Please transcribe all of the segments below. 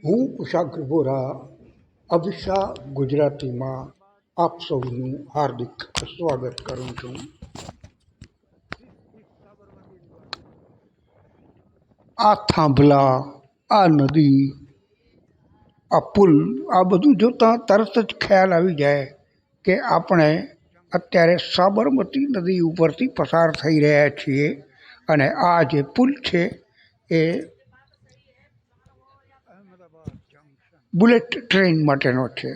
હું કુશાગ્ર વોરા અભિષા ગુજરાતીમાં આપ સૌનું હાર્દિક સ્વાગત કરું છું. આ થાંભલા, આ નદી, આ પુલ, આ બધું જોતાં તરત જ ખ્યાલ આવી જાય કે આપણે અત્યારે સાબરમતી નદી ઉપરથી પસાર થઈ રહ્યા છીએ. અને આ જે પુલ છે એ બુલેટ ટ્રેન માટેનો છે.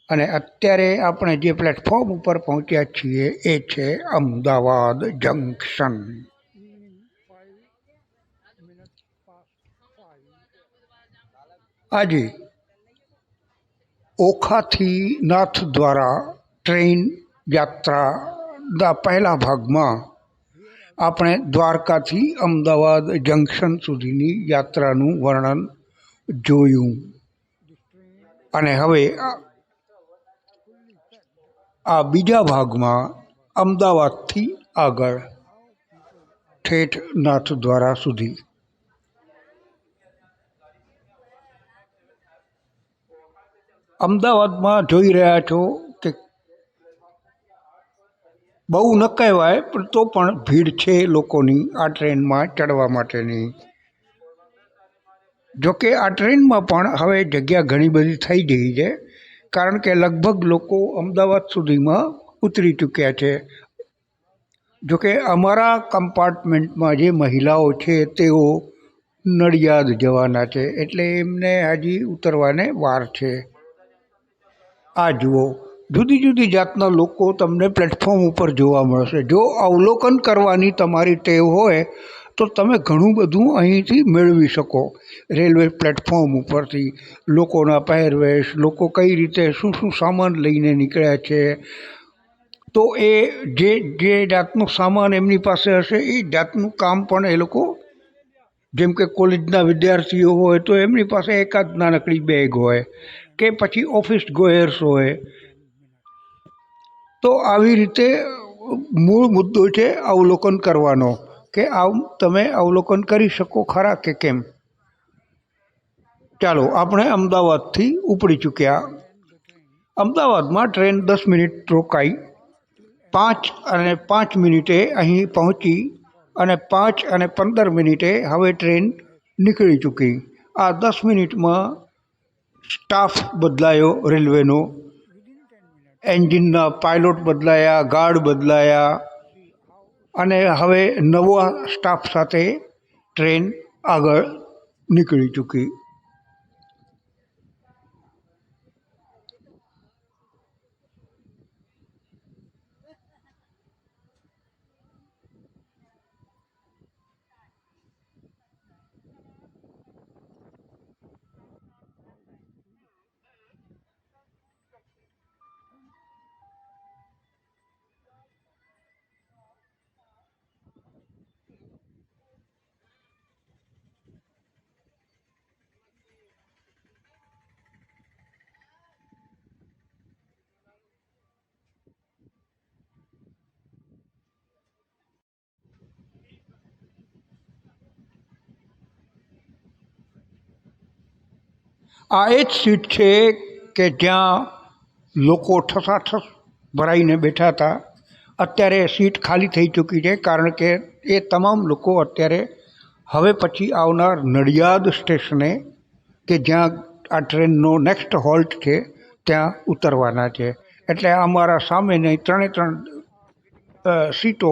અને અત્યારે આપણે જે પ્લેટફોર્મ ઉપર પહોંચ્યા છીએ એ છે અમદાવાદ જંકશન. આજે ઓખાથી નાથદ્વારા ટ્રેન યાત્રાના પહેલા ભાગમાં આપણે દ્વારકાથી અમદાવાદ જંકશન સુધીની યાત્રાનું વર્ણન જોયું. અને હવે આ બીજા ભાગમાં અમદાવાદથી આગળ ઠેઠ નાથદ્વારા સુધી. અમદાવાદમાં જોઈ રહ્યા છો કે બહુ ન કહેવાય પણ તો પણ ભીડ છે લોકોની આ ટ્રેનમાં ચડવા માટેની. જોકે આ ટ્રેનમાં પણ હવે જગ્યા ઘણી બધી થઈ ગઈ છે, કારણ કે લગભગ લોકો અમદાવાદ સુધીમાં ઉતરી ચૂક્યા છે. જોકે અમારા કમ્પાર્ટમેન્ટમાં જે મહિલાઓ છે તેઓ નડિયાદ જવાના છે, એટલે એમને હજી ઉતરવાને વાર છે. આ જુઓ, જુદી જુદી જાતના લોકો તમને પ્લેટફોર્મ ઉપર જોવા મળશે. જો અવલોકન કરવાની તમારી ટેવ હોય તો તમે ઘણું બધું અહીંથી મેળવી શકો. રેલવે પ્લેટફોર્મ ઉપરથી લોકોના પહેરવેશ, લોકો કઈ રીતે શું શું સામાન લઈને નીકળ્યા છે, તો એ જે જાતનો સામાન એમની પાસે હશે એ જાતનું કામ પણ એ લોકો, જેમ કે કોલેજના વિદ્યાર્થીઓ હોય તો એમની પાસે એકાદ નાનકડી બેગ હોય, કે પછી ઓફિસ ગોયર્સ હોય. તો આવી રીતે મૂળ મુદ્દો છે અવલોકન કરવાનો, કે આમ તમે અવલોકન કરી શકો ખરા કે કેમ. ચાલો, આપણે અમદાવાદથી ઉપડી ચૂક્યા. અમદાવાદમાં ટ્રેન 10 મિનિટ રોકાઈ. 5:05 અહીં પહોંચી અને 5:15 હવે ટ્રેન નીકળી ચૂકી. આ 10 મિનિટમાં સ્ટાફ બદલાયો રેલવેનો, એન્જિનના પાયલોટ બદલાયા, ગાર્ડ બદલાયા, અને હવે નવા સ્ટાફ સાથે ટ્રેન આગળ નીકળી ચૂકી. આ એ જ સીટ છે કે જ્યાં લોકો ઠસાઠસ ભરાઈને બેઠા હતા. અત્યારે સીટ ખાલી થઈ ચૂકી છે, કારણ કે એ તમામ લોકો અત્યારે હવે પછી આવનાર નડિયાદ સ્ટેશને, કે જ્યાં આ ટ્રેનનો નેક્સ્ટ હોલ્ટ છે, ત્યાં ઉતરવાના છે. એટલે અમારા સામેની 3 સીટો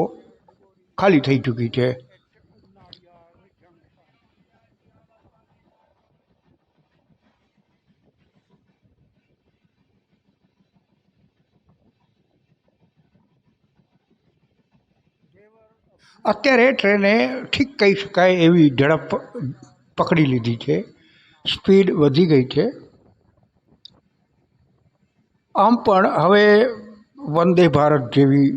ખાલી થઈ ચૂકી છે. અત્યારે ટ્રેને ઠીક કહી શકાય એવી ઝડપ પકડી લીધી છે, સ્પીડ વધી ગઈ છે. આમ પણ હવે વંદે ભારત જેવી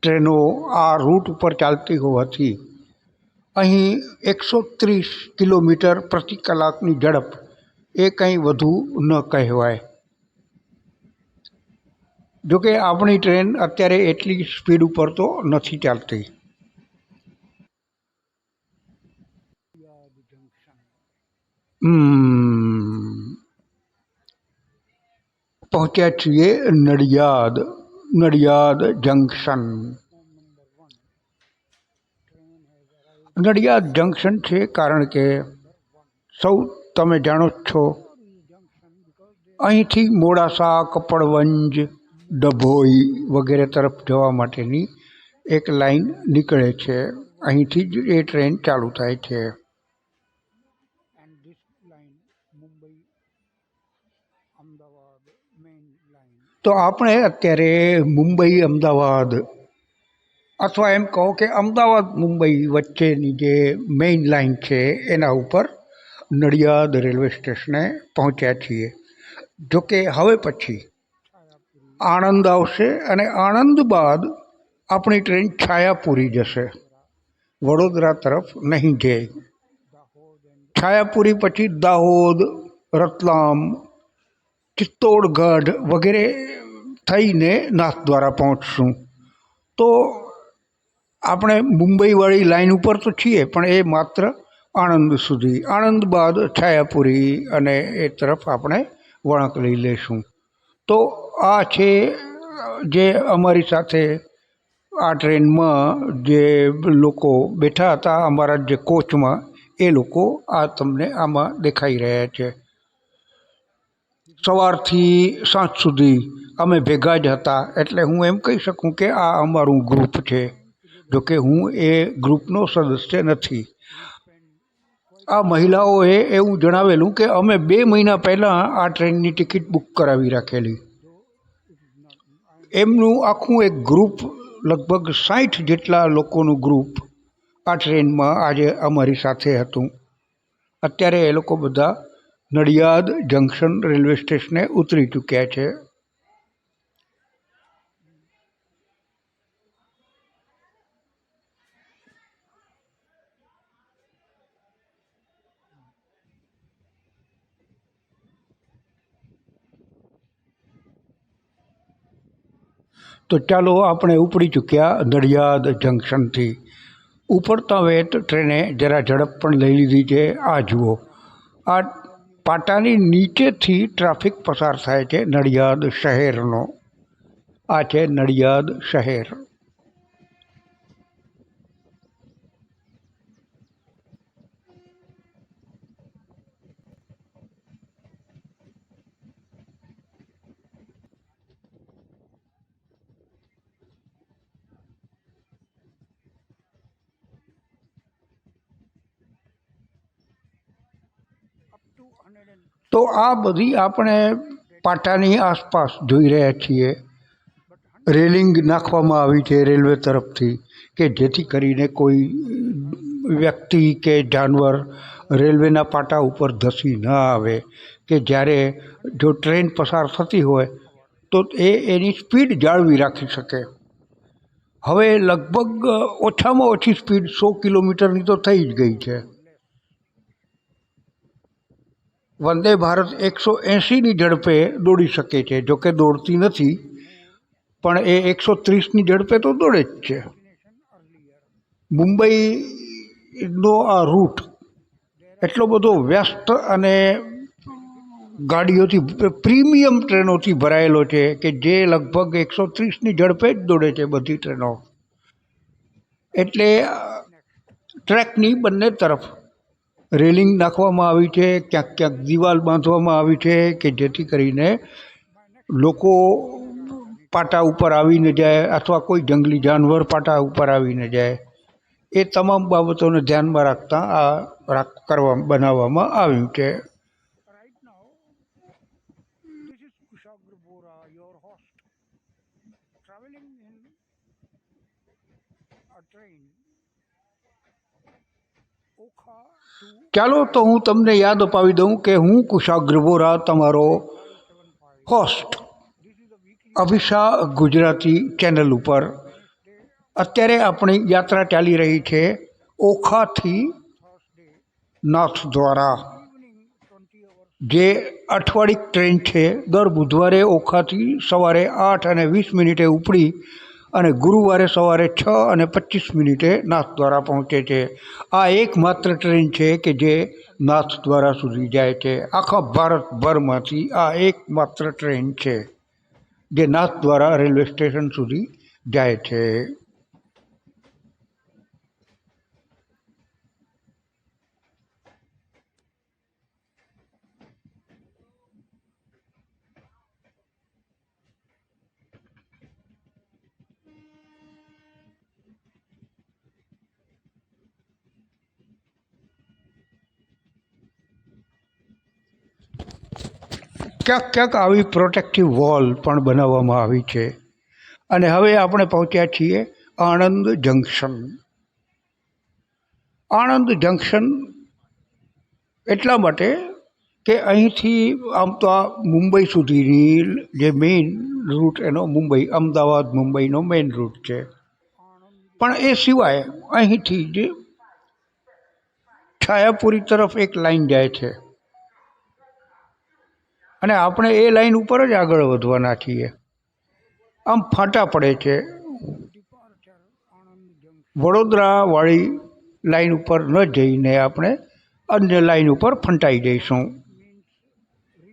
ટ્રેનો આ રૂટ ઉપર ચાલતી હોવાથી અહીં 130 કિલોમીટર પ્રતિ કલાકની ઝડપ એ કંઈ વધુ ન કહેવાય. જોકે આપણી ટ્રેન અત્યારે એટલી સ્પીડ ઉપર તો નથી ચાલતી. પહોંચ્યા છીએ નડિયાદ જંકશન. નડિયાદ જંકશન છે કારણ કે સૌ તમે જાણો જ છો, અહીંથી મોડાસા, કપડવંજ, ડભોઈ વગેરે તરફ જવા માટેની એક લાઈન નીકળે છે. અહીંથી જ એ ટ્રેન ચાલુ થાય છે. તો આપણે અત્યારે મુંબઈ અમદાવાદ, અથવા એમ કહો કે અમદાવાદ મુંબઈ વચ્ચેની જે મેઇન લાઈન છે એના ઉપર નડિયાદ રેલવે સ્ટેશને પહોંચ્યા છીએ. જોકે હવે પછી આણંદ આવશે અને આણંદ બાદ આપણી ટ્રેન છાયાપુરી જશે, વડોદરા તરફ નહીં જાય. છાયાપુરી પછી દાહોદ, રતલામ, ચિત્તોડગઢ વગેરે થઈને નાથદ્વારા પહોંચશું. તો આપણે મુંબઈવાળી લાઈન ઉપર તો છીએ, પણ એ માત્ર આણંદ સુધી. આણંદ બાદ છાયાપુરી અને એ તરફ આપણે વળાંક લઈ લઈશું. તો આ છે જે અમારી સાથે આ ટ્રેનમાં જે લોકો બેઠા હતા, અમારા જે કોચમાં, એ લોકો આ તમને આમાં દેખાઈ રહ્યા છે. સવારથી સાંજ સુધી અમે ભેગા જ હતા, એટલે હું એમ કહી શકું કે આ અમારું ગ્રુપ છે. જોકે હું એ ગ્રુપનો સદસ્ય નથી. આ મહિલાઓએ એવું જણાવેલું કે અમે 2 મહિના પહેલાં આ ટ્રેનની ટિકિટ બુક કરાવી રાખેલી. એમનું આખું એક ગ્રુપ, લગભગ 60 જેટલા લોકોનું ગ્રુપ આ ટ્રેનમાં આજે અમારી સાથે હતું. અત્યારે એ લોકો બધા નડિયાદ જંકશન રેલવે સ્ટેશને ઉતરી ચૂક્યા છે. તો ચાલો, આપણે ઉપડી ચૂક્યા નડિયાદ જંકશનથી. ઉપડતા વેત ટ્રેને જરા ઝડપ પણ લઈ લીધી છે. આ જુઓ, આ પાટાની નીચેથી ટ્રાફિક પસાર થાય છે નડિયાદ શહેરનો. આ છે નડિયાદ શહેર. તો આ બધી આપણે પાટાની આસપાસ જોઈ રહ્યા છીએ. રેલિંગ નાખવામાં આવી છે રેલવે તરફથી, કે જેથી કરીને કોઈ વ્યક્તિ કે જાનવર રેલવેના પાટા ઉપર ધસી ન આવે, કે જ્યારે જો ટ્રેન પસાર થતી હોય તો એની સ્પીડ જાળવી રાખી શકે. હવે લગભગ ઓછામાં ઓછી સ્પીડ 100 કિલોમીટરની તો થઈ જ ગઈ છે. વંદે ભારત 180ની ઝડપે દોડી શકે છે. જોકે દોડતી નથી, પણ એ 130ની ઝડપે તો દોડે જ છે. મુંબઈનો આ રૂટ એટલો બધો વ્યસ્ત અને ગાડીઓથી, પ્રીમિયમ ટ્રેનોથી ભરાયેલો છે કે જે લગભગ 130ની ઝડપે જ દોડે છે બધી ટ્રેનો. એટલે ટ્રેકની બંને તરફ રેલિંગ નાખવામાં આવી છે, ક્યાંક ક્યાંક દિવાલ બાંધવામાં આવી છે, કે જેથી કરીને લોકો પાટા ઉપર આવીને જાય, અથવા કોઈ જંગલી જાનવર પાટા ઉપર આવીને જાય. એ તમામ બાબતોને ધ્યાનમાં રાખતા આ બનાવવામાં આવ્યું છે. ચાલો, તો હું તમને યાદ અપાવી દઉં કે હું કુશાગ્ર વોરા, તમારો હોસ્ટ, અભિષા ગુજરાતી ચેનલ ઉપર. અત્યારે આપણી યાત્રા ચાલી રહી છે ઓખાથી નાથદ્વારા, જે અઠવાડિક ટ્રેન છે. દર બુધવારે ઓખાથી સવારે 8:20 ઉપડી અને ગુરુવારે સવારે 6:25 નાથદ્વારા પહોંચે છે. આ એકમાત્ર ટ્રેન છે કે જે નાથદ્વારા સુધી જાય છે. આખા ભારતભરમાંથી આ એકમાત્ર ટ્રેન છે જે નાથદ્વારા રેલવે સ્ટેશન સુધી જાય છે. ક્યાંક ક્યાંક આવી પ્રોટેક્ટિવ વોલ પણ બનાવવામાં આવી છે. અને હવે આપણે પહોંચ્યા છીએ આણંદ જંકશન. આણંદ જંકશન એટલા માટે કે અહીંથી આમ તો આ મુંબઈ સુધીની જે મેઇન રૂટ એનો અમદાવાદ મુંબઈનો મેઇન રૂટ છે. પણ એ સિવાય અહીંથી જ છાયાપુરી તરફ એક લાઈન જાય છે અને આપણે એ લાઈન ઉપર જ આગળ વધવાના છીએ. આમ ફાંટા પડે છે. વડોદરાવાળી લાઈન ઉપર ન જઈને આપણે અન્ય લાઈન ઉપર ફંટાઈ જઈશું.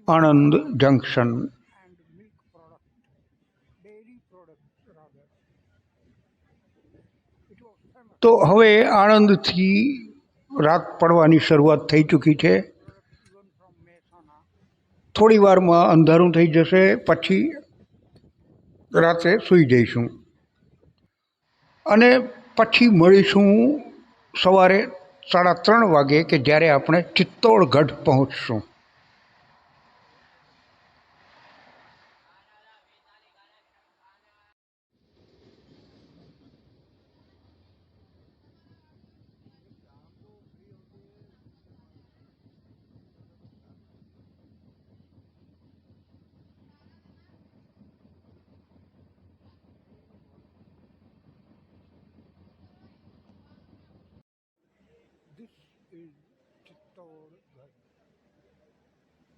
આણંદ જંકશન. તો હવે આણંદથી રાત પડવાની શરૂઆત થઈ ચૂકી છે. થોડી વારમાં અંધારું થઈ જશે, પછી રાત્રે સૂઈ જઈશું અને પછી મળીશું સવારે 3:30 વાગે કે જ્યારે આપણે ચિત્તોડગઢ પહોંચશું.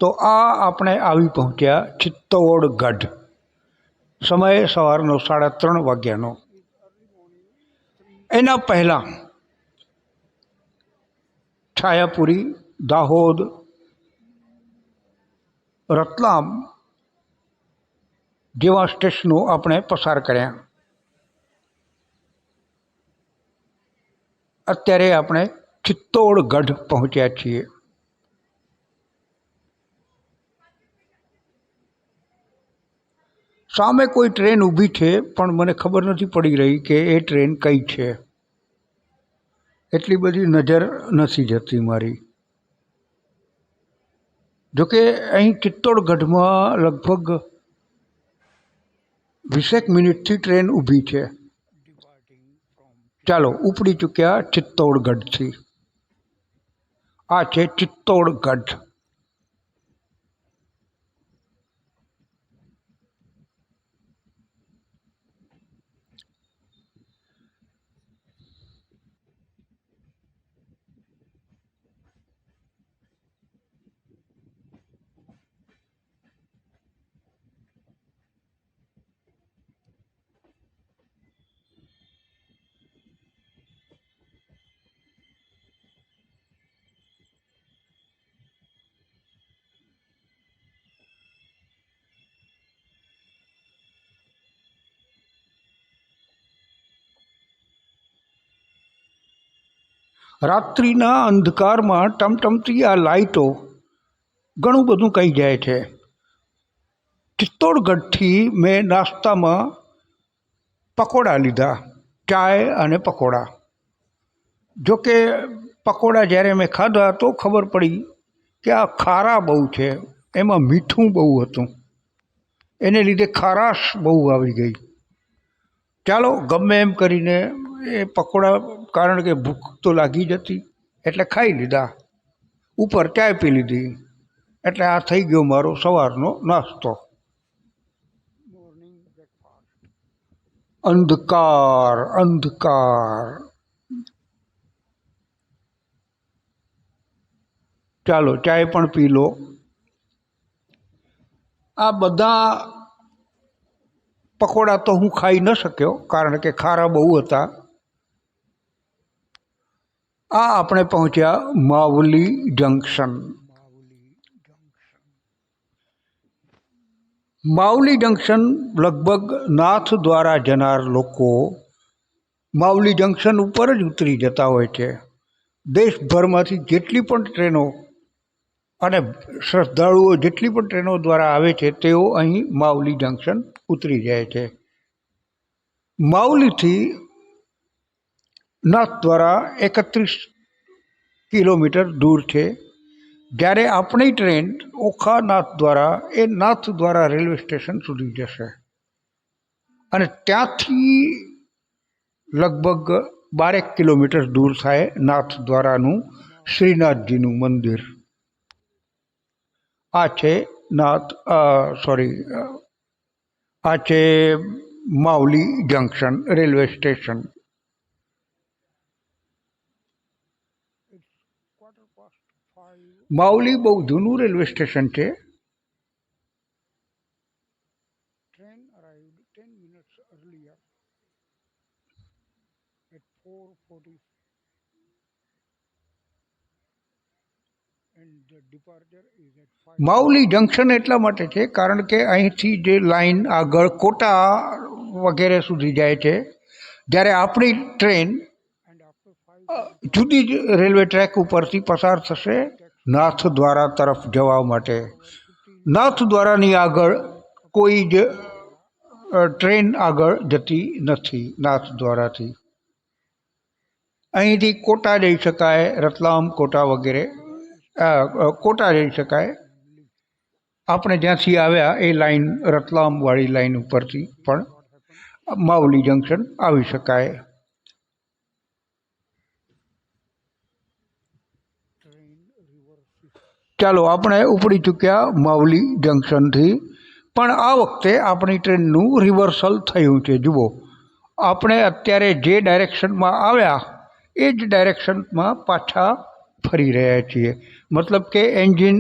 તો આ આપણે આવી પહોંચ્યા ચિત્તોડગઢ. સમય સવારનો 3:30 વાગ્યાનો. એના પહેલાં છાયાપુરી, દાહોદ, રતલામ જેવા સ્ટેશનો આપણે પસાર કર્યા. અત્યારે આપણે ચિત્તોડગઢ પહોંચ્યા છીએ. સામે કોઈ ટ્રેન ઊભી છે પણ મને ખબર નથી પડી રહી કે એ ટ્રેન કઈ છે. એટલી બધી નજર નથી જતી મારી. જોકે અહીં ચિત્તોડગઢમાં લગભગ 20 મિનિટથી ટ્રેન ઊભી છે. ચાલો, ઉપડી ચૂક્યા ચિત્તોડગઢથી. આ છે ચિત્તોડગઢ. રાત્રિના અંધકારમાં ટમટમતી આ લાઇટો ઘણું બધું કહી જાય છે. ચિત્તોડગઢથી મેં નાસ્તામાં પકોડા લીધા, ચાય અને પકોડા. જોકે પકોડા જ્યારે મેં ખાધા તો ખબર પડી કે આ ખારા બહુ છે, એમાં મીઠું બહુ હતું, એને લીધે ખારાશ બહુ આવી ગઈ. ચાલો, ગમે એમ કરીને એ પકોડા, કારણ કે ભૂખ તો લાગી જ હતી એટલે ખાઈ લીધા. ઉપર ચાય પી લીધી. એટલે આ થઈ ગયો મારો સવારનો નાસ્તો. અંધકાર અંધકાર. ચાલો, ચાય પણ પી લો. આ બધા પકોડા તો હું ખાઈ ન શક્યો કારણ કે ખારા બહુ હતા. આ આપણે પહોંચ્યા માવલી જંકશન. માવલી જંકશન લગભગ નાથ દ્વારા જનાર લોકો માવલી જંકશન ઉપર જ ઉતરી જતા હોય છે. દેશભરમાંથી જેટલી પણ ટ્રેનો અને શ્રદ્ધાળુઓ જેટલી પણ ટ્રેનો દ્વારા આવે છે તેઓ અહીં માવલી જંકશન ઉતરી જાય છે. માવલીથી નાથ દ્વારા 31 કિલોમીટર દૂર છે. જ્યારે આપણી ટ્રેન ઓખા નાથ દ્વારા એ નાથ દ્વારા રેલવે સ્ટેશન સુધી જશે અને ત્યાંથી લગભગ 12 કિલોમીટર દૂર થાય નાથ દ્વારાનું શ્રીનાથજીનું મંદિર. આ છે આ છે Mavli junction railway station. Mavli બહુ જૂનું રેલવે સ્ટેશન છે. Train arrived 10 minutes earlier at 4:40 and the departure is at 5. Mavli junction એટલા માટે છે કારણ કે અહીંથી જે લાઈન આગળ કોટા વગેરે સુધી જાય છે, જ્યારે આપણી ટ્રેન જુદી જ રેલવે ટ્રેક ઉપરથી પસાર થશે નાથ દ્વારા તરફ જવા માટે. નાથ દ્વારાની આગળ કોઈ જ ટ્રેન આગળ જતી નથી. નાથ દ્વારાથી અહીંથી કોટા જઈ શકાય, રતલામ કોટા વગેરે કોટા જઈ શકાય. આપણે જ્યાંથી આવ્યા એ લાઈન રતલામવાળી લાઈન ઉપરથી પણ માવલી જંકશન આવી શકાય. ચાલો, આપણે ઉપડી ચૂક્યા માવલી જંકશનથી, પણ આ વખતે આપણી ટ્રેનનું રિવર્સલ થયું છે. જુઓ, આપણે અત્યારે જે ડાયરેક્શનમાં આવ્યા એ જ ડાયરેક્શનમાં પાછા ફરી રહ્યા છીએ. મતલબ કે એન્જિન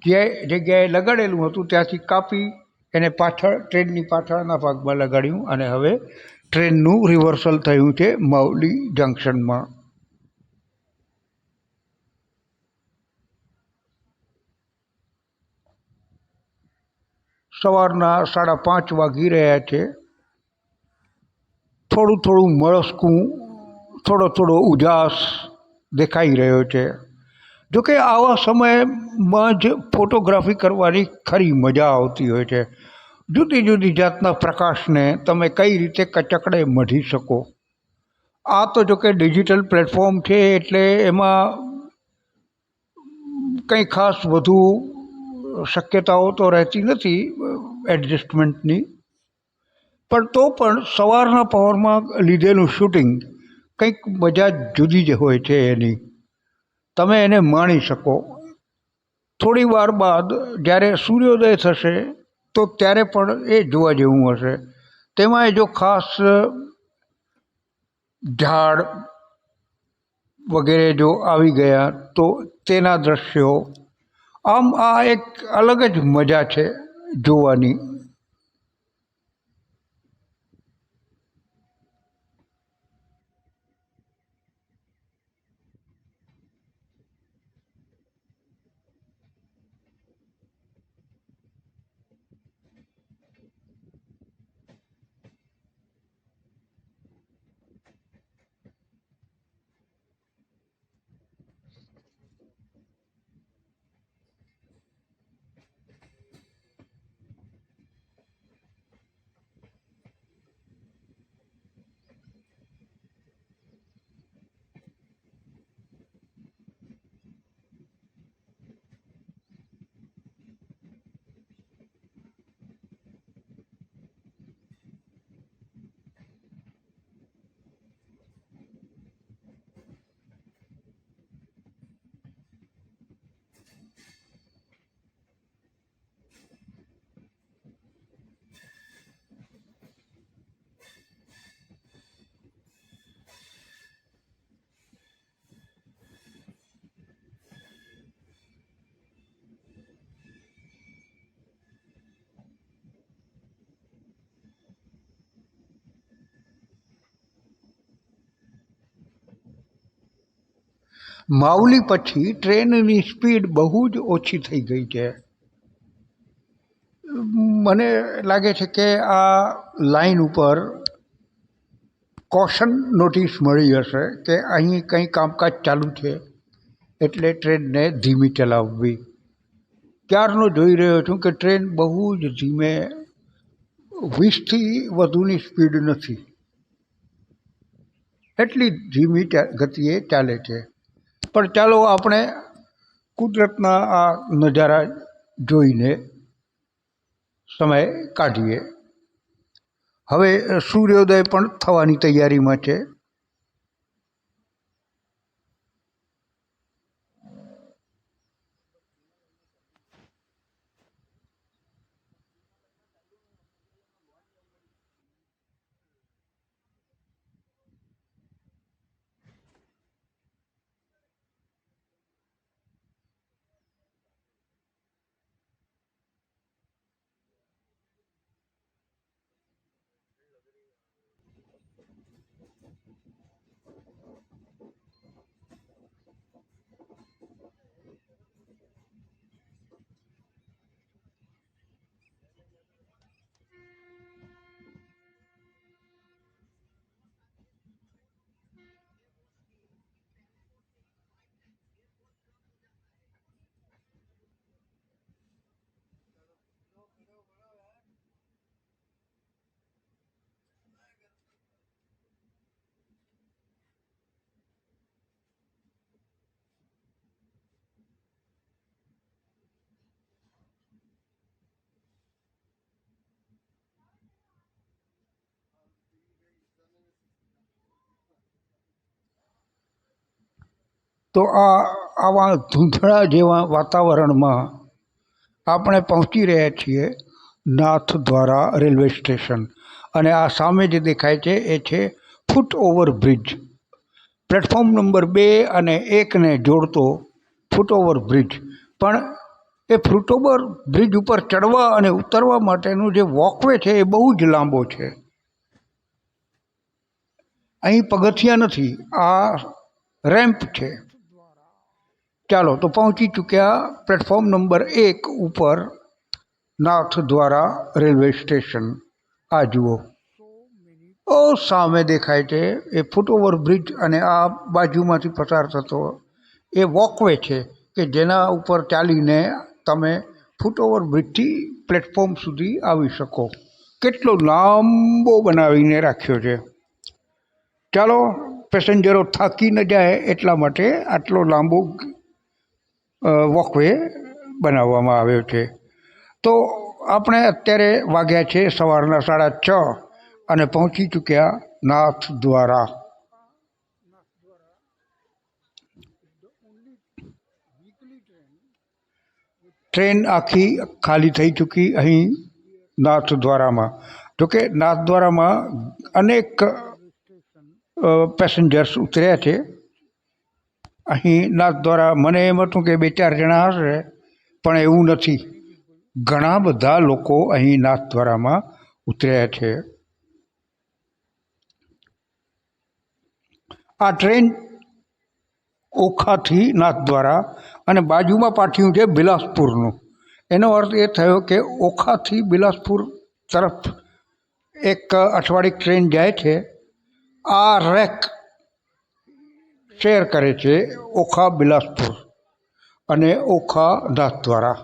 જે જગ્યાએ લગાડેલું હતું ત્યાંથી કાપી એને પાછળ ટ્રેનની પાછળના ભાગમાં લગાડ્યું અને હવે ટ્રેનનું રિવર્સલ થયું છે માવલી જંકશનમાં. સવારના 5:30 વાગી રહ્યા છે. થોડું થોડું મળસ્કું, થોડો ઉજાસ દેખાઈ રહ્યો છે. જોકે આવા સમયમાં જ ફોટોગ્રાફી કરવાની ખરી મજા આવતી હોય છે. જુદી જુદી જાતના પ્રકાશને તમે કઈ રીતે કચકડે મઢી શકો. આ તો જોકે ડિજિટલ પ્લેટફોર્મ છે એટલે એમાં કંઈ ખાસ વધુ શક્યતાઓ તો રહેતી નથી એડજસ્ટમેન્ટની, પણ તો પણ સવારના પહોરમાં લીધેલું શૂટિંગ કંઈક મજા જુદી જ હોય છે એની. તમે એને માણી શકો. થોડી વાર બાદ જ્યારે સૂર્યોદય થશે તો ત્યારે પણ એ જોવા જેવું હશે. તેમાંય જો ખાસ ઝાડ વગેરે જો આવી ગયા તો તેના દ્રશ્યો, આમ આ એક અલગ જ મજા છે જોવાની. માવલી પછી ટ્રેનની સ્પીડ બહુ જ ઓછી થઈ ગઈ છે. મને લાગે છે કે આ લાઈન ઉપર કોશન નોટિસ મળી હશે કે અહીં કંઈ કામકાજ ચાલુ છે, એટલે ટ્રેનને ધીમી ચલાવવી. ક્યારનો જોઈ રહ્યો છું કે ટ્રેન બહુ જ ધીમે, 20થી વધુની સ્પીડ નથી, એટલી ધીમી ગતિએ ચાલે છે. પણ ચાલો આપણે કુદરતના આ નજારા જોઈને સમય કાઢીએ. હવે સૂર્યોદય પણ થવાની તૈયારીમાં છે. તો આવા ધૂંધળા જેવા વાતાવરણમાં આપણે પહોંચી રહ્યા છીએ નાથદ્વારા રેલવે સ્ટેશન. અને આ સામે જે દેખાય છે એ છે ફૂટ ઓવર બ્રિજ. પ્લેટફોર્મ નંબર 2 અને 1ને જોડતો ફૂટ ઓવર બ્રિજ. પણ એ ફૂટ ઓવર બ્રિજ ઉપર ચડવા અને ઉતરવા માટેનું જે વોકવે છે એ બહુ જ લાંબો છે. અહીં પગથિયા નથી, આ રેમ્પ છે. ચાલો તો પહોંચી ચૂક્યા પ્લેટફોર્મ નંબર 1 ઉપર, નાથદ્વારા રેલવે સ્ટેશન. આ જુઓ, સામે દેખાય છે એ ફૂટ ઓવર બ્રિજ, અને આ બાજુમાંથી પસાર થતો એ વોકવે છે કે જેના ઉપર ચાલીને તમે ફૂટ ઓવર બ્રિજથી પ્લેટફોર્મ સુધી આવી શકો. કેટલો લાંબો બનાવીને રાખ્યો છે. ચાલો, પેસેન્જરો થાકી ન જાય એટલા માટે આટલો લાંબો વોકવે બનાવવામાં આવ્યો છે. તો આપણે અત્યારે વાગ્યા છે સવારના 6:30 અને પહોંચી ચૂક્યા નાથદ્વારા. ટ્રેન આખી ખાલી થઈ ચૂકી અહીં નાથદ્વારામાં. જોકે નાથદ્વારામાં અનેક પેસેન્જર્સ ઉતર્યા છે. અહીં નાથદ્વારા મને એમ હતું કે 2-4 જણા હશે, પણ એવું નથી. ઘણા બધા લોકો અહીં નાથદ્વારામાં ઉતર્યા છે. આ ટ્રેન ઓખાથી નાથદ્વારા, અને બાજુમાં પાટિયું છે બિલાસપુરનું. એનો અર્થ એ થયો કે ઓખાથી બિલાસપુર તરફ એક અઠવાડિક ટ્રેન જાય છે. આ રેક શેર કરે છે ઓખા બિલાસપુર અને ઓખા નાથદ્વારા.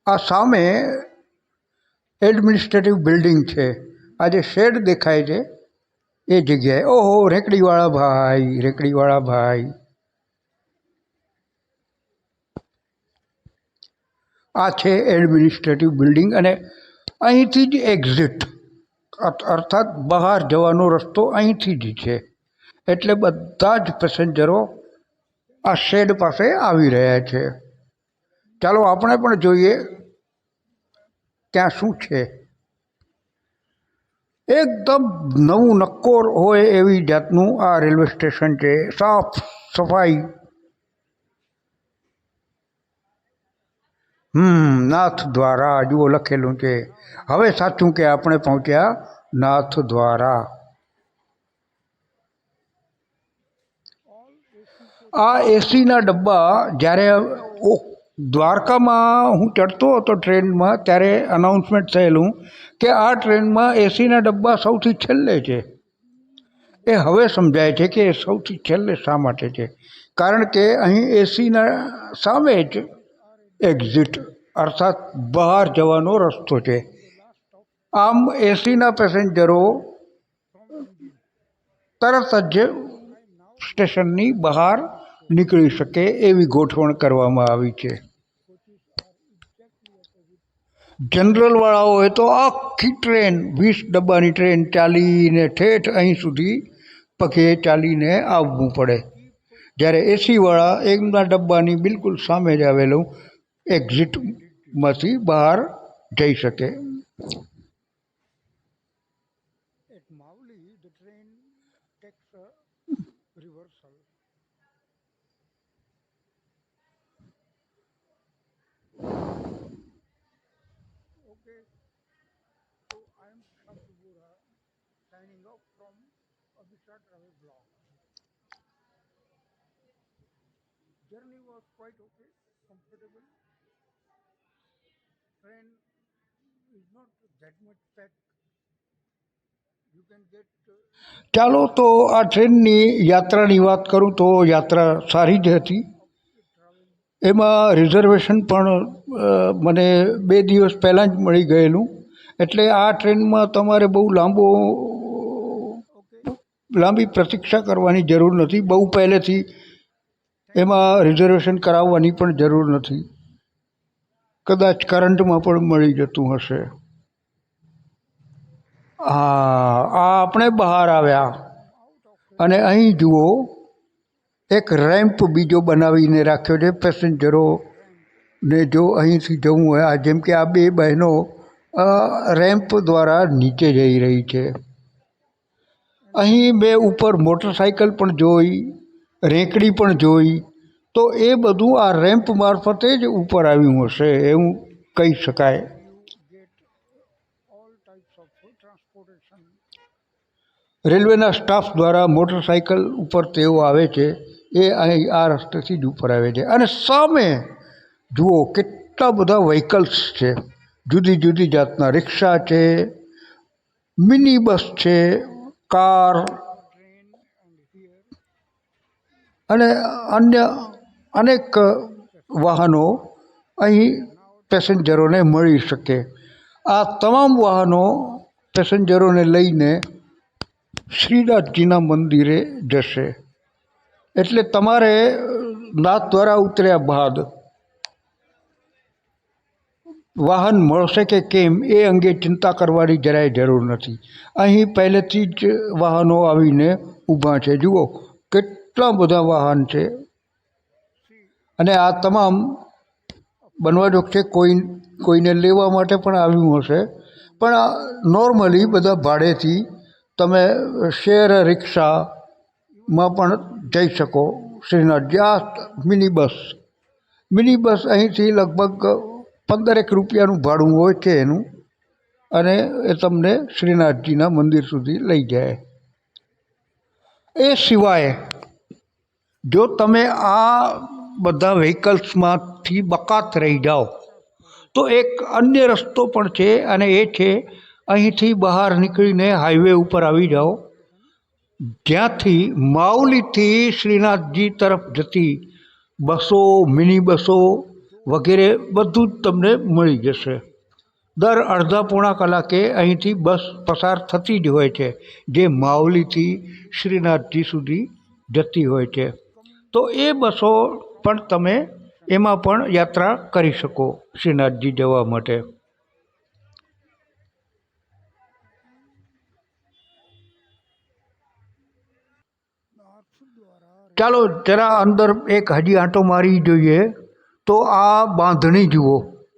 આ સામે એડમિનિસ્ટ્રેટિવ બિલ્ડિંગ છે. આ જે શેડ દેખાય છે એ જગ્યાએ, ઓહો, રેકડીવાળા ભાઈ. આ છે એડમિનિસ્ટ્રેટિવ બિલ્ડિંગ, અને અહીંથી જ એક્ઝિટ, અર્થાત બહાર જવાનો રસ્તો અહીંથી જ છે. એટલે બધા જ પેસેન્જરો આ શેડ પાસે આવી રહ્યા છે. ચાલો આપણે પણ જોઈએ ત્યાં શું છે. એકદમ નવું નક્કોર હોય એવી જાતનું આ રેલવે સ્ટેશન છે. સાફ સફાઈ. નાથ દ્વારા જુઓ લખેલું છે. હવે સાચું કે આપણે પહોંચ્યા નાથ દ્વારા. આ એસીના ડબ્બા જ્યારે દ્વારકામાં હું ચડતો હતો ટ્રેનમાં ત્યારે અનાઉન્સમેન્ટ થયેલું કે આ ટ્રેનમાં એસીના ડબ્બા સૌથી છેલ્લે છે. એ હવે સમજાય છે કે સૌથી છેલ્લે શા માટે છે. કારણ કે અહીં એસીના સામે જ એક્ઝિટ અર્થાત બહાર જવાનો રસ્તો છે. આમ એસીના પેસેન્જરો તરત જ સ્ટેશનની બહાર નીકળી શકે એવી ગોઠવણ કરવામાં આવી છે. જનરલવાળાઓએ તો આખી ટ્રેન 20 ડબ્બાની ટ્રેન ચાલીને ઠેઠ અહીં સુધી પગે ચાલીને આવવું પડે. જ્યારે એસીવાળા એમના ડબ્બાની બિલકુલ સામે જ આવેલું એક્ઝિટમાંથી બહાર જઈ શકે. Journey was quite okay, comfortable. Train is not that much packed. You can get. ચાલો તો આ ટ્રેનની યાત્રાની વાત કરું તો યાત્રા સારી જ હતી. એમાં રિઝર્વેશન પણ મને 2 દિવસ પહેલાં જ મળી ગયેલું. એટલે આ ટ્રેનમાં તમારે બહુ લાંબી પ્રતીક્ષા કરવાની જરૂર નથી. બહુ પહેલેથી એમાં રિઝર્વેશન કરાવવાની પણ જરૂર નથી. કદાચ કરંટમાં પણ મળી જતું હશે. આ આપણે બહાર આવ્યા અને અહીં જુઓ એક રેમ્પ બીજો બનાવીને રાખ્યો છે પેસેન્જરોને જો અહીંથી જવું હોય. આ જેમ કે આ 2 બહેનો રેમ્પ દ્વારા નીચે જઈ રહી છે. અહીં મેં ઉપર મોટરસાઇકલ પણ જોઈ, રેંકડી પણ જોઈ. તો એ બધું આ રેમ્પ મારફતે જ ઉપર આવ્યું હશે એવું કહી શકાય. રેલવેના સ્ટાફ દ્વારા મોટરસાઇકલ ઉપર તેઓ આવે છે એ અહીં આ રસ્તેથી જ ઉપર આવે છે. અને સામે જુઓ કેટલા બધા વ્હીકલ્સ છે. જુદી જુદી જાતના રિક્ષા છે, મિની બસ છે, કાર અને અન્ય અનેક વાહનો અહીં પેસેન્જરોને મળી શકે. આ તમામ વાહનો પેસેન્જરોને લઈને શ્રીનાથજીના મંદિરે જશે. એટલે તમારે નાથ દ્વારા ઉતર્યા બાદ વાહન મળશે કે કેમ એ અંગે ચિંતા કરવાની જરાય જરૂર નથી. અહીં પહેલેથી જ વાહનો આવીને ઊભા છે. જુઓ કેટલા બધા વાહન છે. અને આ તમામ બનવાજોગ છે. કોઈને લેવા માટે પણ આવ્યું હશે. પણ નોર્મલી બધા ભાડેથી તમે શેર રિક્ષામાં પણ જઈ શકો શ્રીનાથજી. આ મિની બસ અહીંથી લગભગ 15 રૂપિયાનું ભાડું હોય છે એનું. અને એ તમને શ્રીનાથજીના મંદિર સુધી લઈ જાય. એ સિવાય જો તમે આ બધા વ્હીકલ્સમાંથી બાકાત રહી જાઓ તો એક અન્ય રસ્તો પણ છે. અને એ છે અહીંથી બહાર નીકળીને હાઈવે ઉપર આવી જાઓ. જ્યાંથી માવલીથી શ્રીનાથજી તરફ જતી બસો, મિની બસો વગેરે બધું જ તમને મળી જશે. દર અડધા પોણા કલાકે અહીંથી બસ પસાર થતી જ હોય છે જે માવલીથી શ્રીનાથજી સુધી જતી હોય છે. તો એ બસો પણ તમે એમાં પણ યાત્રા કરી શકો શ્રીનાથજી જવા માટે. ચાલો જરા અંદર એક હજી આંટો મારી જોઈએ. તો આ બાંધણી જુઓ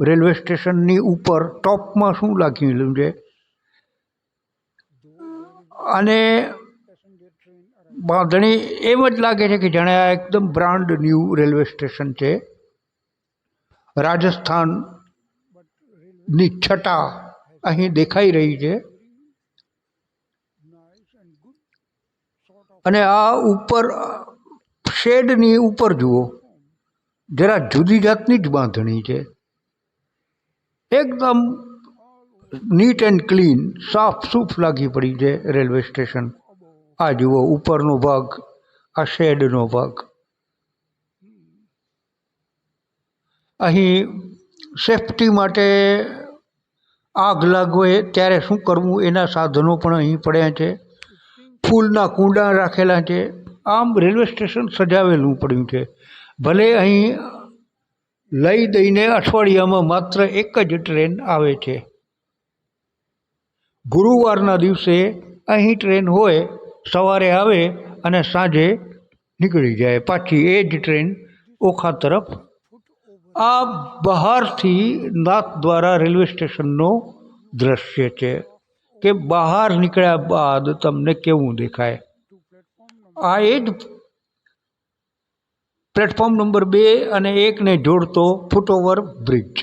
રેલવે સ્ટેશનની ઉપર ટોપમાં શું લાગેલું છે. અને બાંધણી એમ જ લાગે છે કે જાણે આ એકદમ બ્રાન્ડ ન્યૂ રેલવે સ્ટેશન છે. રાજસ્થાનની છટા અહીં દેખાઈ રહી છે. અને આ ઉપર શેડની ઉપર જુઓ, જરા જુદી જાતની જ બાંધણી છે. એકદમ નીટ એન્ડ ક્લીન, સાફ સૂફ લાગી પડી છે રેલવે સ્ટેશન. આ જુઓ ઉપરનો ભાગ, આ શેડનો ભાગ. અહીં સેફટી માટે આગ લાગવે ત્યારે શું કરવું એના સાધનો પણ અહીં પડ્યા છે. ફૂલના કુંડા રાખેલા છે. આમ રેલવે સ્ટેશન સજાવેલું પડ્યું છે. ભલે અહીં લઈ દઈને અઠવાડિયામાં માત્ર એક જ ટ્રેન આવે છે. ગુરુવારના દિવસે અહીં ટ્રેન હોય, સવારે આવે અને સાંજે નીકળી જાય પાછી એ જ ટ્રેન ઓખા તરફ. આ બહારથી નાથદ્વારા રેલવે સ્ટેશનનો દ્રશ્ય છે કે બહાર નીકળ્યા બાદ તમને કેવું દેખાય. આ એ જ પ્લેટફોર્મ નંબર 2 અને 1 ને જોડતો ફૂટઓવર બ્રિજ.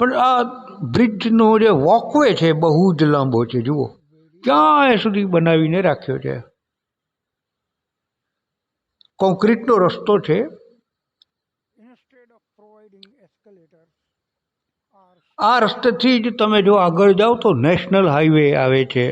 પણ આ બ્રિજનો જે વોકવે છે બહુ જ લાંબો છે. જુઓ ક્યાં સુધી બનાવીને રાખ્યો છે. કોન્ક્રીટનો રસ્તો છે. આ રસ્તેથી જ તમે જો આગળ જાઓ તો નેશનલ હાઈવે આવે છે.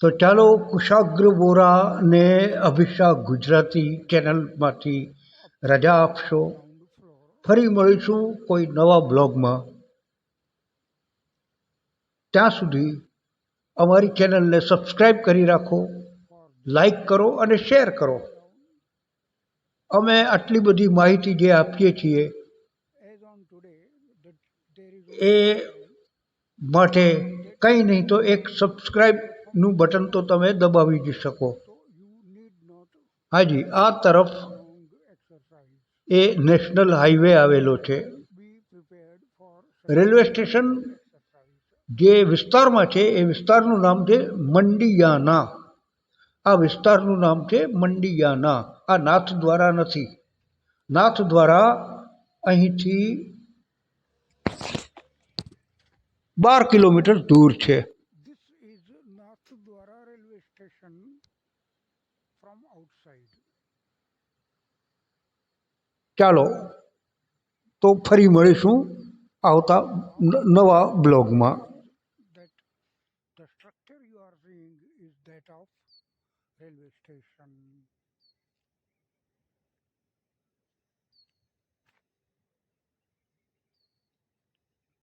તો ચાલો કુશાગ્ર વોરા ને અભિષાક ગુજરાતી ચેનલમાંથી રજા આપશો. ફરી મળીશું કોઈ નવા બ્લોગમાં. ત્યાં સુધી અમારી ચેનલને સબસ્ક્રાઈબ કરી રાખો, લાઈક કરો અને શેર કરો. અમે આટલી બધી માહિતી જે આપીએ છીએ એ માટે કંઈ નહીં તો એક સબસ્ક્રાઈબનું બટન તો તમે દબાવી જ શકો. હાજી, આ તરફ એ નેશનલ હાઈવે આવેલો છે. રેલવે સ્ટેશન જે વિસ્તારમાં છે એ વિસ્તારનું નામ છે મંડિયાના. આ વિસ્તારનું નામ છે મંડિયાના. આ નાથદ્વારા નથી. નાથદ્વારા અહીંથી 12 કિલોમીટર દૂર છે. ચાલો તો ફરી મળીશું આવતા નવા બ્લોગમાં.